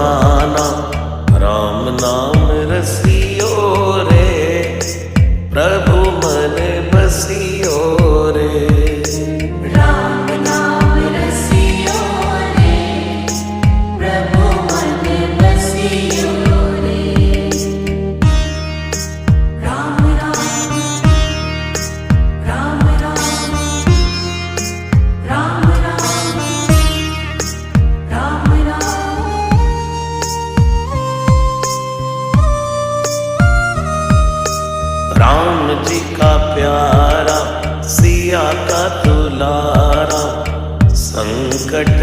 दीवाना, राम नाम रसियो रे, प्रभु मन बसियो रे। राम नाम रसियो रे, प्रभु मन बसियो रे। राम राम राम राम राम राम राम राम। राम जी का प्यारा, सिया का दुलारा, संकट